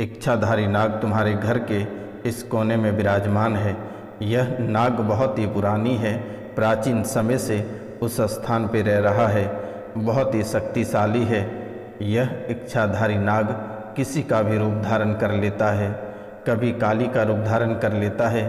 इच्छाधारी नाग तुम्हारे घर के इस कोने में विराजमान है। यह नाग बहुत ही पुरानी है, प्राचीन समय से उस स्थान पर रह रहा है, बहुत ही शक्तिशाली है। यह इच्छाधारी नाग किसी का भी रूप धारण कर लेता है, कभी काली का रूप धारण कर लेता है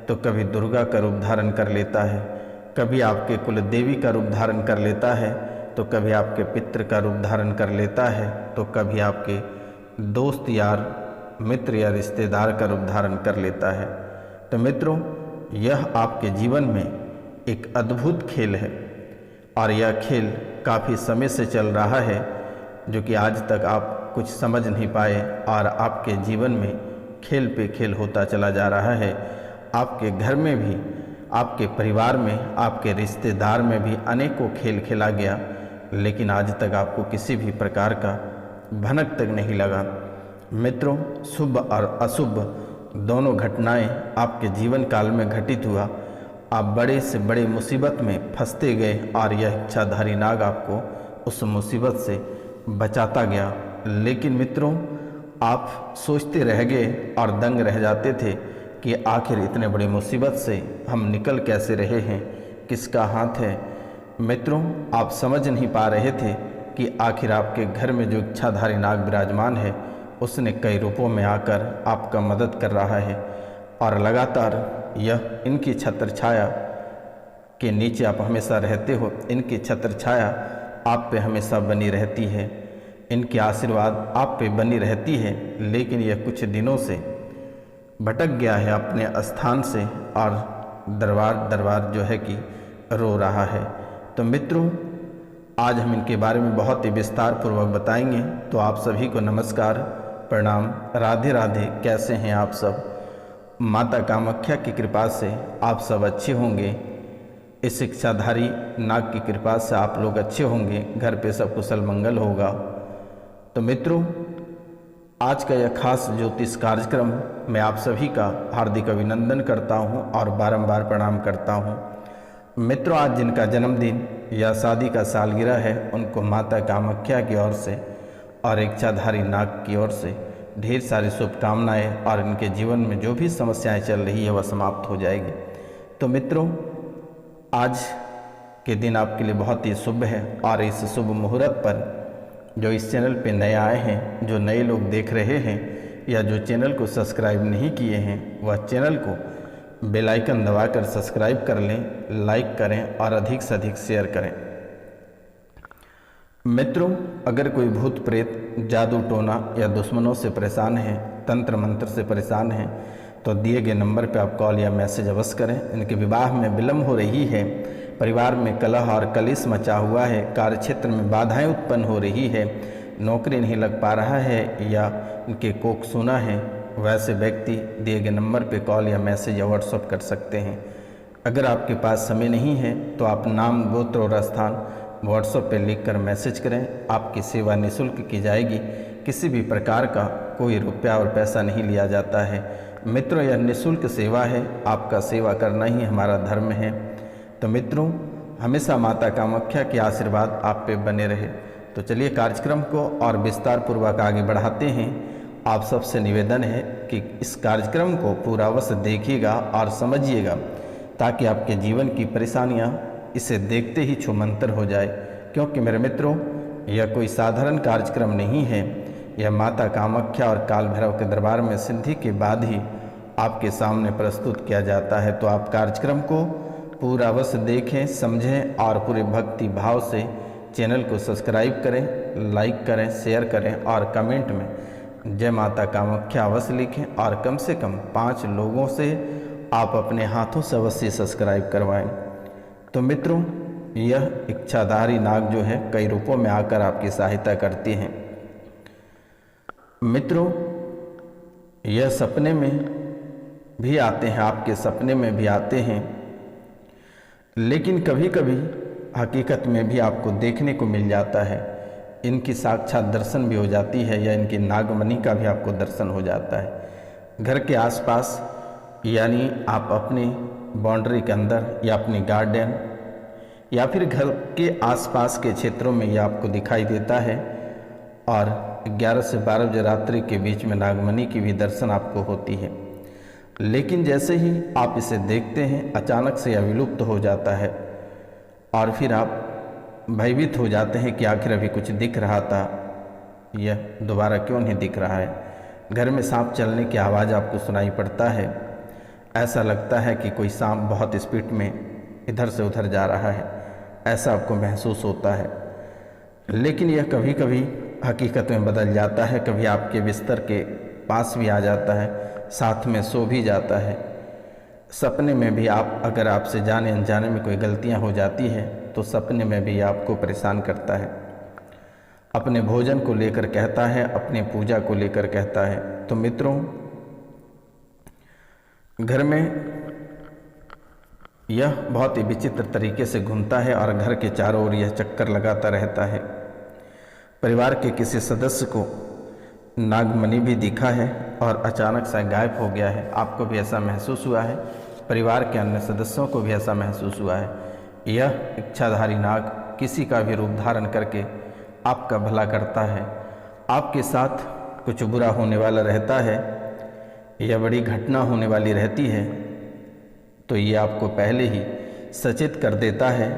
तो कभी दुर्गा का रूप धारण कर लेता है, कभी आपके कुल देवी का रूप धारण कर लेता है तो कभी आपके पितृ का रूप धारण कर लेता है तो कभी आपके दोस्त यार मित्र या रिश्तेदार का रूप धारण कर लेता है। तो मित्रों, यह आपके जीवन में एक अद्भुत खेल है और यह खेल काफ़ी समय से चल रहा है, जो कि आज तक आप कुछ समझ नहीं पाए और आपके जीवन में खेल पे खेल होता चला जा रहा है। आपके घर में भी, आपके परिवार में, आपके रिश्तेदार में भी अनेकों खेल खेला गया, लेकिन आज तक आपको किसी भी प्रकार का भनक तक नहीं लगा। मित्रों, शुभ और अशुभ दोनों घटनाएं आपके जीवन काल में घटित हुआ। आप बड़े से बड़े मुसीबत में फंसते गए और यह इच्छाधारी नाग आपको उस मुसीबत से बचाता गया। लेकिन मित्रों, आप सोचते रह गए और दंग रह जाते थे कि आखिर इतने बड़ी मुसीबत से हम निकल कैसे रहे हैं, किसका हाथ है। मित्रों, आप समझ नहीं पा रहे थे कि आखिर आपके घर में जो इच्छाधारी नाग विराजमान है उसने कई रूपों में आकर आपका मदद कर रहा है और लगातार यह इनकी छत्र छाया के नीचे आप हमेशा रहते हो। इनकी छत्र छाया आप पे हमेशा बनी रहती है, इनके आशीर्वाद आप पे बनी रहती है। लेकिन यह कुछ दिनों से भटक गया है अपने स्थान से और दरबार दरबार जो है कि रो रहा है। तो मित्रों, आज हम इनके बारे में बहुत ही विस्तार पूर्वक बताएंगे। तो आप सभी को नमस्कार, प्रणाम, राधे राधे। कैसे हैं आप सब? माता कामाख्या की कृपा से आप सब अच्छे होंगे, इस इच्छाधारी नाग की कृपा से आप लोग अच्छे होंगे, घर पे सब कुशल मंगल होगा। तो मित्रों, आज का यह खास ज्योतिष कार्यक्रम मैं आप सभी का हार्दिक अभिनंदन करता हूं और बारंबार प्रणाम करता हूं। मित्रों, आज जिनका जन्मदिन या शादी का सालगिरह है उनको माता कामाख्या की ओर से और इच्छाधारी नाग की ओर से ढेर सारी शुभकामनाएं और इनके जीवन में जो भी समस्याएं चल रही है वह समाप्त हो जाएगी। तो मित्रों, आज के दिन आपके लिए बहुत ही शुभ है और इस शुभ मुहूर्त पर जो इस चैनल पे नए आए हैं, जो नए लोग देख रहे हैं या जो चैनल को सब्सक्राइब नहीं किए हैं, वह चैनल को बेल आइकन दबाकर सब्सक्राइब कर लें, लाइक करें और अधिक से अधिक शेयर करें। मित्रों, अगर कोई भूत प्रेत, जादू टोना या दुश्मनों से परेशान है, तंत्र मंत्र से परेशान है, तो दिए गए नंबर पर आप कॉल या मैसेज अवश्य करें। इनके विवाह में विलम्ब हो रही है, परिवार में कलह और कलेश मचा हुआ है, कार्यक्षेत्र में बाधाएं उत्पन्न हो रही है, नौकरी नहीं लग पा रहा है या इनके कोख सूना है, वैसे व्यक्ति दिए गए नंबर पे कॉल या मैसेज या व्हाट्सएप कर सकते हैं। अगर आपके पास समय नहीं है तो आप नाम, गोत्र और स्थान व्हाट्सएप पे लिखकर मैसेज करें। आपकी सेवा निःशुल्क की जाएगी, किसी भी प्रकार का कोई रुपया और पैसा नहीं लिया जाता है। मित्रों, यह निःशुल्क सेवा है, आपका सेवा करना ही हमारा धर्म है। तो मित्रों, हमेशा माता कामाख्या के आशीर्वाद आप पे बने रहे। तो चलिए कार्यक्रम को और विस्तार पूर्वक आगे बढ़ाते हैं। आप सबसे निवेदन है कि इस कार्यक्रम को पूरा अवश्य देखिएगा और समझिएगा, ताकि आपके जीवन की परेशानियां इसे देखते ही छूमंतर हो जाए। क्योंकि मेरे मित्रों, यह कोई साधारण कार्यक्रम नहीं है, यह माता कामाख्या और काल भैरव के दरबार में सिद्धि के बाद ही आपके सामने प्रस्तुत किया जाता है। तो आप कार्यक्रम को पूरा अवश्य देखें, समझें और पूरे भक्ति भाव से चैनल को सब्सक्राइब करें, लाइक करें, शेयर करें और कमेंट में जय माता कामाख्या अवश्य लिखें और कम से कम 5 लोगों से आप अपने हाथों से अवश्य सब्सक्राइब करवाएं। तो मित्रों, यह इच्छाधारी नाग जो है कई रूपों में आकर आपकी सहायता करती हैं। मित्रों, यह सपने में भी आते हैं, आपके सपने में भी आते हैं, लेकिन कभी कभी हकीकत में भी आपको देखने को मिल जाता है। इनकी साक्षात दर्शन भी हो जाती है या इनकी नागमणि का भी आपको दर्शन हो जाता है। घर के आसपास, यानी आप अपनी बाउंड्री के अंदर या अपनी गार्डन या फिर घर के आसपास के क्षेत्रों में यह आपको दिखाई देता है और 11 से 12 बजे रात्रि के बीच में नागमणि की भी दर्शन आपको होती है। लेकिन जैसे ही आप इसे देखते हैं अचानक से यह विलुप्त हो जाता है और फिर आप भयभीत हो जाते हैं कि आखिर अभी कुछ दिख रहा था, यह दोबारा क्यों नहीं दिख रहा है। घर में सांप चलने की आवाज़ आपको सुनाई पड़ता है। ऐसा लगता है कि कोई सांप बहुत स्पीड में इधर से उधर जा रहा है, ऐसा आपको महसूस होता है। लेकिन यह कभी कभी हकीकत में बदल जाता है, कभी आपके बिस्तर के पास भी आ जाता है, साथ में सो भी जाता है। सपने में भी आप अगर आपसे जाने अनजाने में कोई गलतियां हो जाती है तो सपने में भी आपको परेशान करता है। अपने भोजन को लेकर कहता है, अपने पूजा को लेकर कहता है। तो मित्रों, घर में यह बहुत ही विचित्र तरीके से घूमता है और घर के चारों ओर यह चक्कर लगाता रहता है। परिवार के किसी सदस्य को नागमणि भी दिखा है और अचानक से गायब हो गया है। आपको भी ऐसा महसूस हुआ है, परिवार के अन्य सदस्यों को भी ऐसा महसूस हुआ है। यह इच्छाधारी नाग किसी का भी रूप धारण करके आपका भला करता है। आपके साथ कुछ बुरा होने वाला रहता है या बड़ी घटना होने वाली रहती है तो ये आपको पहले ही सचेत कर देता है,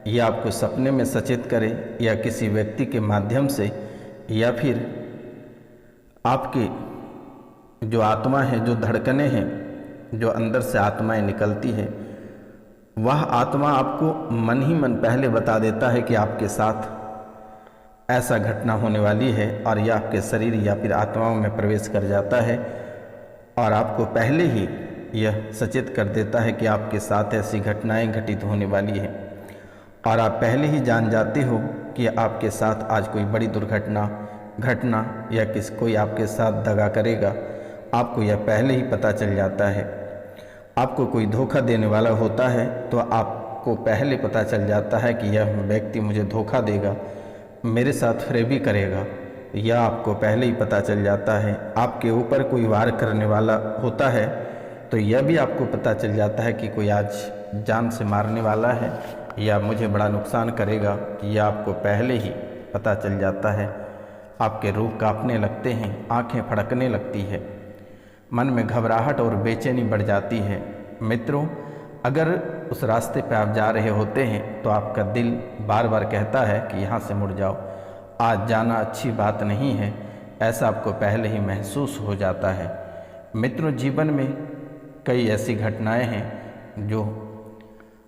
या आपको सपने में सचेत करे या किसी व्यक्ति के माध्यम से, या फिर आपके जो आत्मा है, जो धड़कनें हैं, जो अंदर से आत्माएं निकलती है, वह आत्मा आपको मन ही मन पहले बता देता है कि आपके साथ ऐसा घटना होने वाली है और यह आपके शरीर या फिर आत्माओं में प्रवेश कर जाता है और आपको पहले ही यह सचेत कर देता है कि आपके साथ ऐसी घटनाएं घटित होने वाली है और आप पहले ही जान जाते हो कि आपके साथ आज कोई बड़ी दुर्घटना घटना या कोई आपके साथ दगा करेगा। आपको यह पहले ही पता चल जाता है। आपको कोई धोखा देने वाला होता है तो आपको पहले पता चल जाता है कि यह व्यक्ति मुझे धोखा देगा, मेरे साथ फरेबी करेगा, यह आपको पहले ही पता चल जाता है। आपके ऊपर कोई वार करने वाला होता है तो यह भी आपको पता चल जाता है कि कोई आज जान से मारने वाला है या मुझे बड़ा नुकसान करेगा, यह आपको पहले ही पता चल जाता है। आपके रूह कांपने लगते हैं, आंखें फड़कने लगती है, मन में घबराहट और बेचैनी बढ़ जाती है। मित्रों, अगर उस रास्ते पर आप जा रहे होते हैं तो आपका दिल बार बार कहता है कि यहाँ से मुड़ जाओ, आज जाना अच्छी बात नहीं है, ऐसा आपको पहले ही महसूस हो जाता है। मित्रों, जीवन में कई ऐसी घटनाएं हैं जो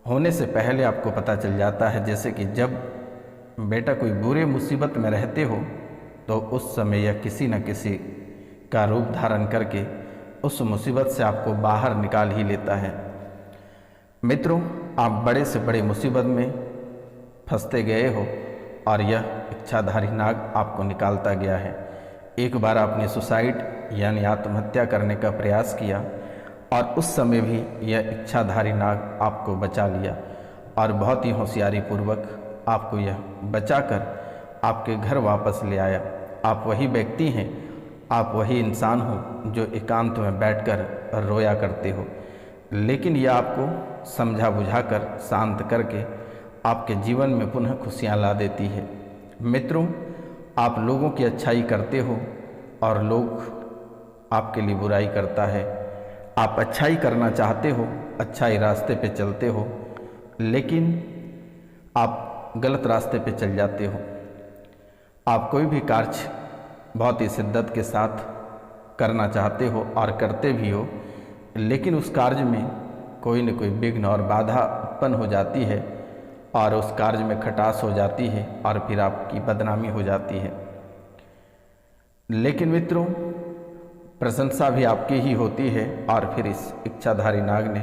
होने से पहले आपको पता चल जाता है। जैसे कि जब बेटा कोई बुरे मुसीबत में रहते हो तो उस समय यह किसी न किसी का रूप धारण करके उस मुसीबत से आपको बाहर निकाल ही लेता है। मित्रों, आप बड़े से बड़े मुसीबत में फंसते गए हो और यह इच्छाधारी नाग आपको निकालता गया है। एक बार आपने सुसाइड यानी आत्महत्या करने का प्रयास किया और उस समय भी यह इच्छाधारी नाग आपको बचा लिया और बहुत ही होशियारी पूर्वक आपको यह बचाकर आपके घर वापस ले आया। आप वही व्यक्ति हैं, आप वही इंसान हो जो एकांत में बैठकर रोया करते हो, लेकिन यह आपको समझा बुझाकर शांत करके आपके जीवन में पुनः खुशियाँ ला देती है। मित्रों, आप लोगों की अच्छाई करते हो और लोग आपके लिए बुराई करता है। आप अच्छाई करना चाहते हो, अच्छाई रास्ते पे चलते हो, लेकिन आप गलत रास्ते पे चल जाते हो। आप कोई भी कार्य बहुत ही शिद्दत के साथ करना चाहते हो और करते भी हो, लेकिन उस कार्य में कोई न कोई विघ्न और बाधा उत्पन्न हो जाती है और उस कार्य में खटास हो जाती है और फिर आपकी बदनामी हो जाती है। लेकिन मित्रों, प्रशंसा भी आपकी ही होती है और फिर इस इच्छाधारी नाग ने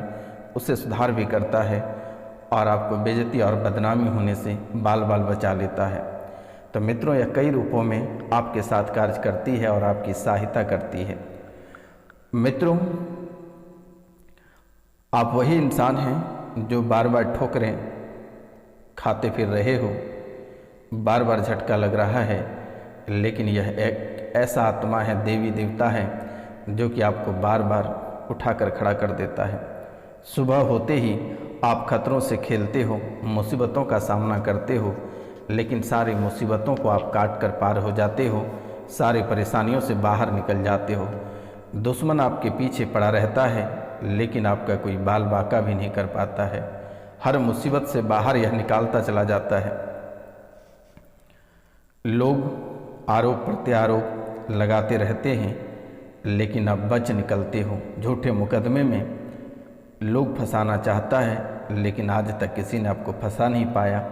उसे सुधार भी करता है और आपको बेइज्जती और बदनामी होने से बाल बाल बचा लेता है। तो मित्रों, यह कई रूपों में आपके साथ कार्य करती है और आपकी सहायता करती है। मित्रों, आप वही इंसान हैं जो बार बार ठोकरें खाते फिर रहे हो, बार बार झटका लग रहा है, लेकिन यह एक ऐसा आत्मा है, देवी देवता है, जो कि आपको बार बार उठाकर खड़ा कर देता है। सुबह होते ही आप खतरों से खेलते हो, मुसीबतों का सामना करते हो, लेकिन सारी मुसीबतों को आप काट कर पार हो जाते हो, सारी परेशानियों से बाहर निकल जाते हो। दुश्मन आपके पीछे पड़ा रहता है लेकिन आपका कोई बाल बाका भी नहीं कर पाता है। हर मुसीबत से बाहर यह निकालता चला जाता है। लोग आरोप प्रत्यारोप लगाते रहते हैं लेकिन आप बच निकलते हो। झूठे मुकदमे में लोग फंसाना चाहता है लेकिन आज तक किसी ने आपको फंसा नहीं पाया,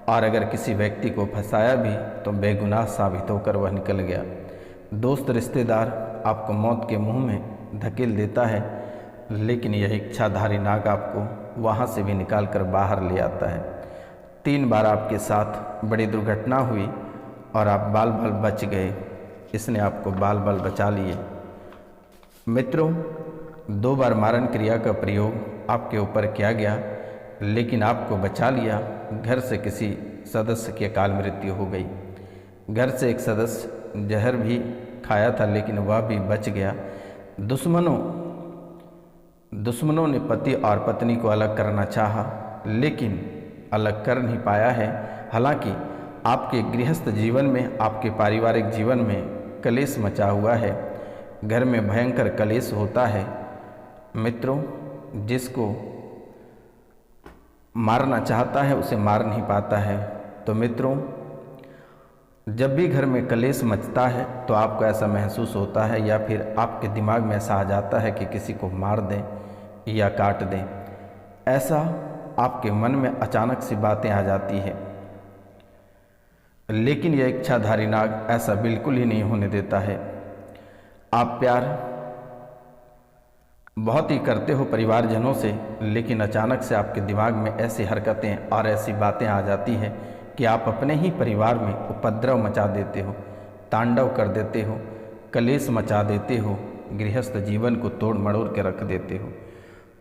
और अगर किसी व्यक्ति को फंसाया भी तो बेगुनाह साबित होकर वह निकल गया। दोस्त रिश्तेदार आपको मौत के मुंह में धकेल देता है लेकिन यह इच्छाधारी नाग आपको वहाँ से भी निकाल कर बाहर ले आता है। 3 बार आपके साथ बड़ी दुर्घटना हुई और आप बाल बाल बच गए। इसने आपको बाल बाल बचा लिए। मित्रों, 2 बार मारण क्रिया का प्रयोग आपके ऊपर किया गया लेकिन आपको बचा लिया। घर से किसी सदस्य की अकाल मृत्यु हो गई। घर से एक सदस्य जहर भी खाया था लेकिन वह भी बच गया। दुश्मनों ने पति और पत्नी को अलग करना चाहा लेकिन अलग कर नहीं पाया है। हालांकि आपके गृहस्थ जीवन में, आपके पारिवारिक जीवन में कलेश मचा हुआ है। घर में भयंकर कलेश होता है। मित्रों, जिसको मारना चाहता है उसे मार नहीं पाता है। तो मित्रों, जब भी घर में कलेश मचता है तो आपको ऐसा महसूस होता है या फिर आपके दिमाग में ऐसा आ जाता है कि किसी को मार दें या काट दें। ऐसा आपके मन में अचानक सी बातें आ जाती है। लेकिन यह इच्छाधारी नाग ऐसा बिल्कुल ही नहीं होने देता है। आप प्यार बहुत ही करते हो परिवारजनों से, लेकिन अचानक से आपके दिमाग में ऐसी हरकतें और ऐसी बातें आ जाती हैं कि आप अपने ही परिवार में उपद्रव मचा देते हो, तांडव कर देते हो, कलेश मचा देते हो, गृहस्थ जीवन को तोड़ मड़ोड़ के रख देते हो।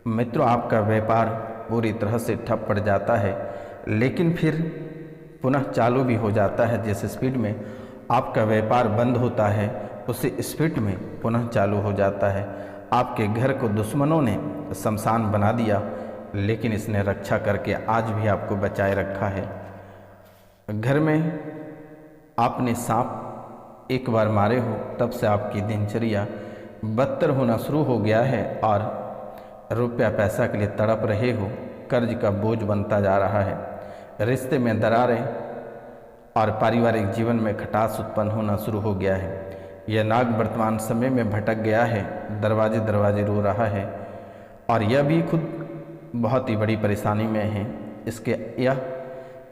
मित्रों, आपका व्यापार पूरी तरह से ठप पड़ जाता है लेकिन फिर पुनः चालू भी हो जाता है। जिस स्पीड में आपका व्यापार बंद होता है उसी स्पीड में पुनः चालू हो जाता है। आपके घर को दुश्मनों ने शमशान बना दिया लेकिन इसने रक्षा करके आज भी आपको बचाए रखा है। घर में आपने सांप एक बार मारे हो तब से आपकी दिनचर्या बदतर होना शुरू हो गया है और रुपया पैसा के लिए तड़प रहे हो। कर्ज का बोझ बनता जा रहा है। रिश्ते में दरारें और पारिवारिक जीवन में खटास उत्पन्न होना शुरू हो गया है। यह नाग वर्तमान समय में भटक गया है, दरवाजे दरवाजे रो रहा है और यह भी खुद बहुत ही बड़ी परेशानी में है। इसके यह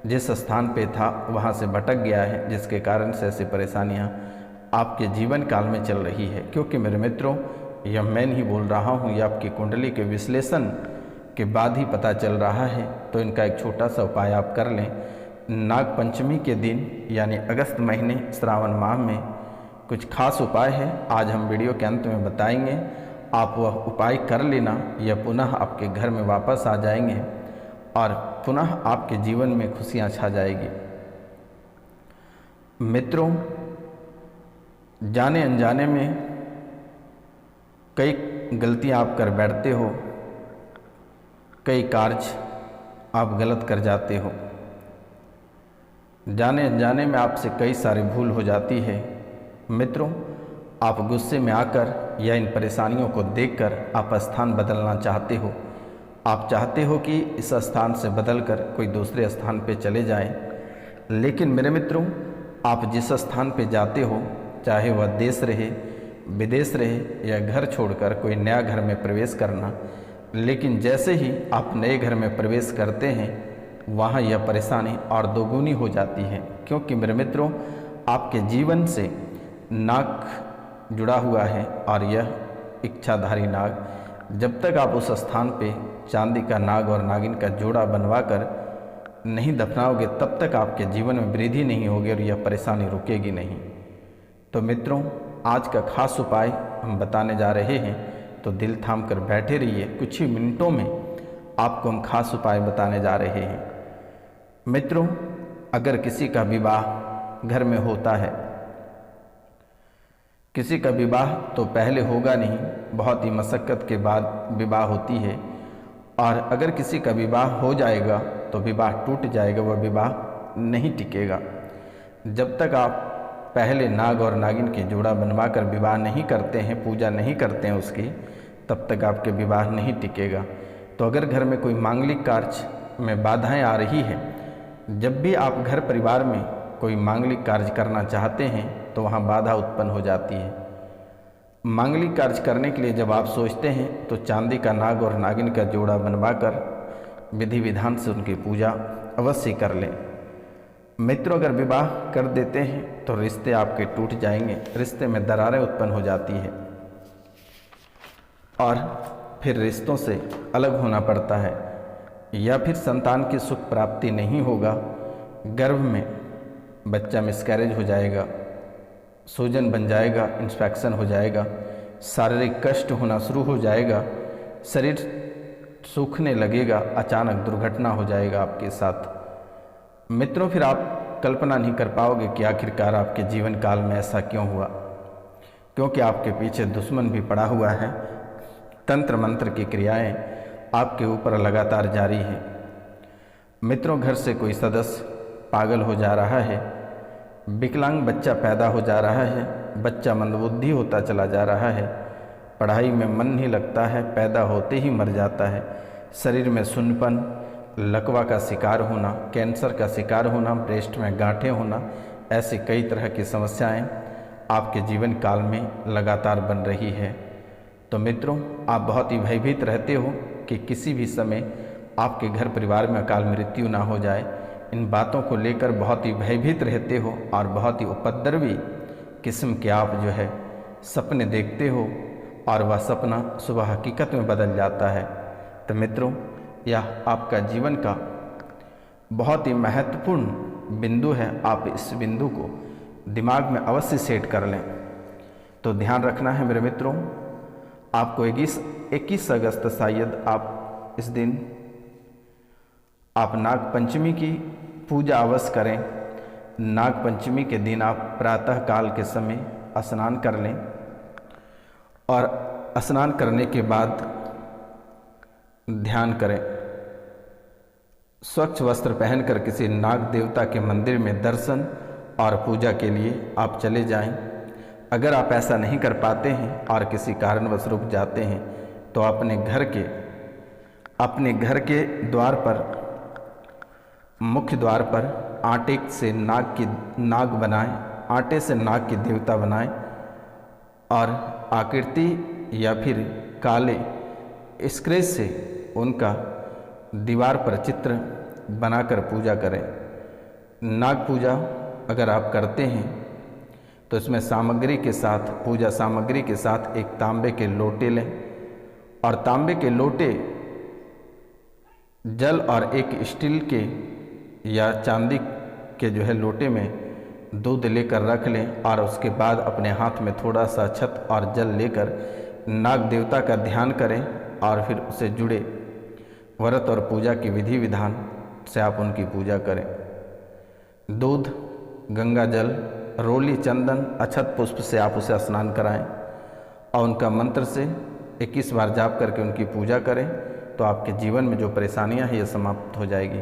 जिस स्थान पे था वहाँ से भटक गया है, जिसके कारण से ऐसी परेशानियाँ आपके जीवन काल में चल रही है। क्योंकि मेरे मित्रों, यह मैं नहीं बोल रहा हूँ, यह आपकी कुंडली के विश्लेषण के बाद ही पता चल रहा है। तो इनका एक छोटा सा उपाय आप कर लें। नाग पंचमी के दिन यानी अगस्त महीने श्रावण माह में कुछ खास उपाय है, आज हम वीडियो के अंत में बताएंगे। आप वह उपाय कर लेना, यह पुनः आपके घर में वापस आ जाएंगे और पुनः आपके जीवन में खुशियाँ छा जाएगी। मित्रों, जाने अनजाने में कई गलतियाँ आप कर बैठते हो, कई कार्य आप गलत कर जाते हो। जाने अनजाने में आपसे कई सारी भूल हो जाती है। मित्रों, आप गुस्से में आकर या इन परेशानियों को देखकर आप स्थान बदलना चाहते हो। आप चाहते हो कि इस स्थान से बदलकर कोई दूसरे स्थान पे चले जाएं। लेकिन मेरे मित्रों, आप जिस स्थान पे जाते हो, चाहे वह देश रहे, विदेश रहे या घर छोड़कर कोई नया घर में प्रवेश करना, लेकिन जैसे ही आप नए घर में प्रवेश करते हैं वहाँ यह परेशानी और दोगुनी हो जाती है। क्योंकि मेरे मित्रों, आपके जीवन से नाग जुड़ा हुआ है और यह इच्छाधारी नाग जब तक आप उस स्थान पे चांदी का नाग और नागिन का जोड़ा बनवा कर नहीं दफनाओगे तब तक आपके जीवन में वृद्धि नहीं होगी और यह परेशानी रुकेगी नहीं। तो मित्रों, आज का खास उपाय हम बताने जा रहे हैं, तो दिल थाम कर बैठे रहिए। कुछ ही मिनटों में आपको हम खास उपाय बताने जा रहे हैं। मित्रों, अगर किसी का विवाह घर में होता है, किसी का विवाह तो पहले होगा नहीं, बहुत ही मशक्क़त के बाद विवाह होती है, और अगर किसी का विवाह हो जाएगा तो विवाह टूट जाएगा, वह विवाह नहीं टिकेगा। जब तक आप पहले नाग और नागिन की जोड़ा बनवाकर विवाह नहीं करते हैं, पूजा नहीं करते हैं उसकी, तब तक आपके विवाह नहीं टिकेगा। तो अगर घर में कोई मांगलिक कार्य में बाधाएं आ रही है, जब भी आप घर परिवार में कोई मांगलिक कार्य करना चाहते हैं तो वहाँ बाधा उत्पन्न हो जाती है। मांगलिक कार्य करने के लिए जब आप सोचते हैं तो चांदी का नाग और नागिन का जोड़ा बनवाकर विधि विधान से उनकी पूजा अवश्य कर लें। मित्रों, अगर विवाह कर देते हैं तो रिश्ते आपके टूट जाएंगे, रिश्ते में दरारें उत्पन्न हो जाती है और फिर रिश्तों से अलग होना पड़ता है, या फिर संतान की सुख प्राप्ति नहीं होगा, गर्भ में बच्चा मिसकैरेज हो जाएगा, सूजन बन जाएगा, इन्फेक्शन हो जाएगा, शारीरिक कष्ट होना शुरू हो जाएगा, शरीर सूखने लगेगा, अचानक दुर्घटना हो जाएगा आपके साथ। मित्रों, फिर आप कल्पना नहीं कर पाओगे कि आखिरकार आपके जीवन काल में ऐसा क्यों हुआ, क्योंकि आपके पीछे दुश्मन भी पड़ा हुआ है। तंत्र मंत्र की क्रियाएं आपके ऊपर लगातार जारी हैं। मित्रों, घर से कोई सदस्य पागल हो जा रहा है, विकलांग बच्चा पैदा हो जा रहा है, बच्चा मंदबुद्धि होता चला जा रहा है, पढ़ाई में मन नहीं लगता है, पैदा होते ही मर जाता है, शरीर में सुन्नपन, लकवा का शिकार होना, कैंसर का शिकार होना, ब्रेस्ट में गांठें होना, ऐसी कई तरह की समस्याएं आपके जीवन काल में लगातार बन रही है। तो मित्रों, आप बहुत ही भयभीत रहते हो कि किसी भी समय आपके घर परिवार में अकाल मृत्यु ना हो जाए। इन बातों को लेकर बहुत ही भयभीत रहते हो और बहुत ही उपद्रवी किस्म के आप जो है सपने देखते हो और वह सपना सुबह हकीकत में बदल जाता है। तो मित्रों, यह आपका जीवन का बहुत ही महत्वपूर्ण बिंदु है। आप इस बिंदु को दिमाग में अवश्य सेट कर लें। तो ध्यान रखना है मेरे मित्रों, आपको 21 अगस्त शायद आप इस दिन आप नाग पंचमी की पूजा अवश्य करें। नाग पंचमी के दिन आप प्रातः काल के समय स्नान कर लें और स्नान करने के बाद ध्यान करें। स्वच्छ वस्त्र पहनकर किसी नाग देवता के मंदिर में दर्शन और पूजा के लिए आप चले जाएं। अगर आप ऐसा नहीं कर पाते हैं और किसी कारणवश रुक जाते हैं तो अपने घर के द्वार पर, मुख्य द्वार पर आटे से नाग बनाएं, आटे से नाग की देवता बनाएं और आकृति या फिर काले स्क्रेच से उनका दीवार पर चित्र बनाकर पूजा करें। नाग पूजा अगर आप करते हैं तो इसमें सामग्री के साथ, पूजा सामग्री के साथ एक तांबे के लोटे लें और तांबे के लोटे, जल और एक स्टील के या चांदी के जो है लोटे में दूध लेकर रख लें और उसके बाद अपने हाथ में थोड़ा सा अक्षत और जल लेकर नाग देवता का ध्यान करें और फिर उससे जुड़े व्रत और पूजा की विधि विधान से आप उनकी पूजा करें। दूध, गंगा जल, रोली, चंदन, अक्षत पुष्प से आप उसे स्नान कराएं और उनका मंत्र से 21 बार जाप करके उनकी पूजा करें तो आपके जीवन में जो परेशानियां हैं ये समाप्त हो जाएगी।